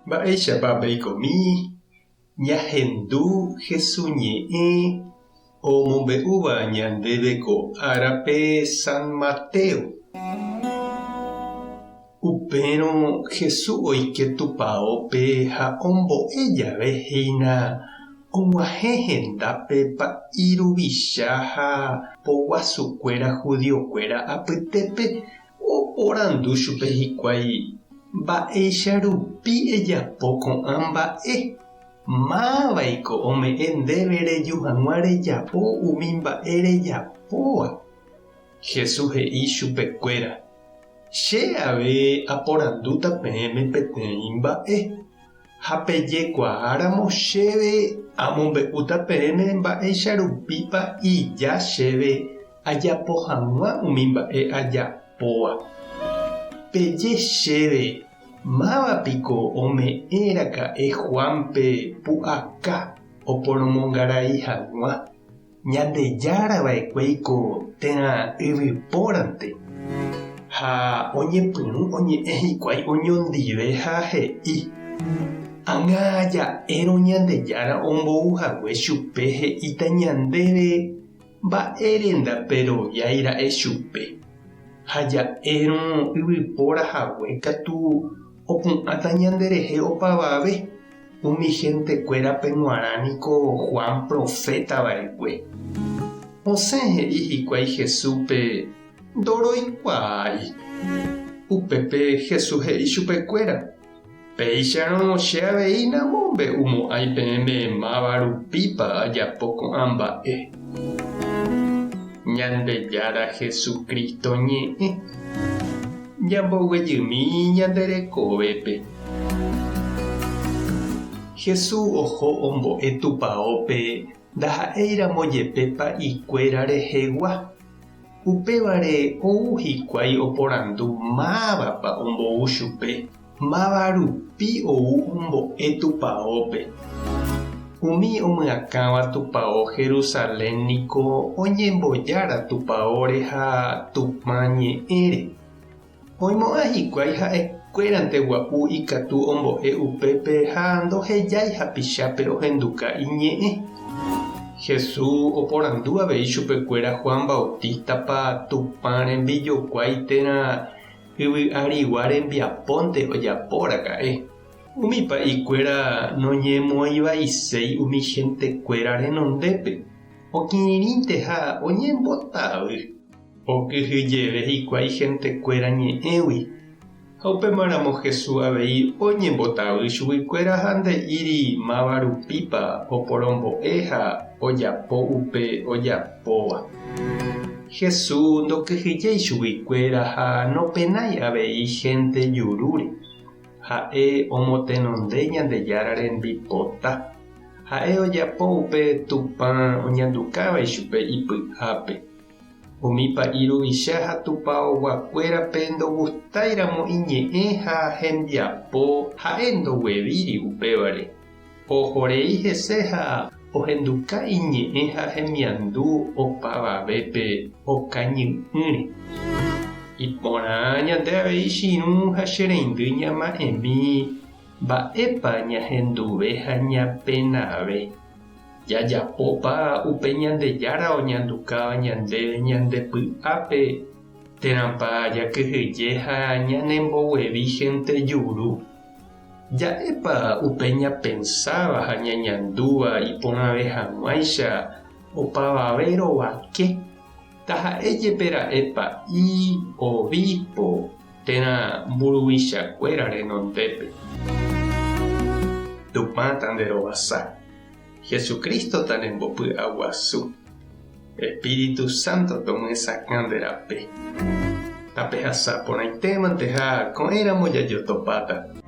Mba'éichapa peikomi ñahendu Jesús ñe'ẽ omombe'úva ñandéve ko árape San Mateo. Upérõ Jesús oike tupãópe ha ombo'e javehéina og̃uahẽ hendápe pa'iruvicha ha poguasukuéra judiokuéra apytépe oporandu chupe hikuái mba'éicha rupi ejapo ko'ã mba'e. Máva'iko ome'ẽ ndéve reju hag̃ua rejapo umi mba'e rejapóva. Jesús he'i chupekuéra: che ave aporandúta peẽme peteĩ mba'e. Ha pejekuaáramo chéve amombe'úta peẽme mba'éicha rupípa ija chéve ajapo hag̃ua umi mba'e ajapóva. Peje chéve mávapiko ome'ẽraka'e Juanpe pu'aka oporomongarai hag̃ua. Ñandejáravaekuéiko térã yvypórante. Ha oñepyrũ oñe'ẽ hikuái oñondive ha he'i: ág̃aja'érõ Ñandejára ombouhague chupe he'íta ñandéve mba'érendape rojaira'e chupe. Ha ja'érõ yvypórahague katu opu'ãta ñanderehe opavave umi hentekuérape g̃uarãniko Juan profetava'ekue. Osẽ he'i hikuái Jesúspe: ndoroikuaái. Upépe Jesús he'i chupekuéra: péicharõ che avei namombe'umo'ãi peẽme máva rupípa ajapo ko'ã mba'e. Ñandejára Jesukristo ñe'ẽ ñamboguejymi ñanderekovépe. Jesús oho ombo'e tupãópe ndaha'éiramo jepépa ikuéra rehegua. Upévare ou hikuái oporandu mávapa ombou chupe, máva rupi ou ombo'e tupãópe. Umi omyakãva tupão Jerusalénniko oñembojára tupãóre ha tupã ñe'ẽre. Oimo'ã hikuái ha'ekuérante gua'u ikatu ombo'e upépe ha ndohejái hapichápe rohenduka iñe'ẽ. Jesús oporandu avei chupekuéra Juan Bautistapa tupã rembijokuái térã yvy'arigua rembiapónte ojapóraka'e. Umipa ikuéra noñemoĩvaiséi umi hentekuéra renondépe. Okirirĩnte ha oñembotavy. Okyhyjeve hikuái hentekuéra ñe'ẽgui. Ha upémaramo Jesús avei oñembotavy chuguikuéra ha nde'íri máva rupípa oporombo'e ha ojapo upe ojapóva. Jesús ndokyhyjéi chuguikuéra ha nopenái avei hénte jurúre. Ha'e omotenonde Ñandejára rembipota. Ha'e ojapo upe tupã oñandukávai chupe ipy'ápe. Umípa iruvicha ha tupã oguakuérape ndogustáiramo iñe'ẽ ha hembiapo ha'e ndoguevíri upévare. Ohorei hese ha ohenduka iñe'ẽ ha hemiandu opavavépe okañy'ỹre. Iporã ñande avei chiru ha che reindy ñama'ẽmi mba'épa ñahenduve ha ñapenave. Jajapópa upe Ñandejára oñandukáva ñandéve ñandepy'ápe térãpa jakyhyje ha ñanemboguevi hénte juru. Ja'épa upe ñapensáva ha ñañandúva iporãve hag̃uáicha opavave rovake. Taha'éjepera'épa i obispo térã mburuvichakuéra renondépe. Tupã tanderovasa. Jesucristo tanembopy'a guasu. Espíritu Santo tomy'esakã nderape. Tapehasa porãitémante ha ko'ẽramo jajotopáta.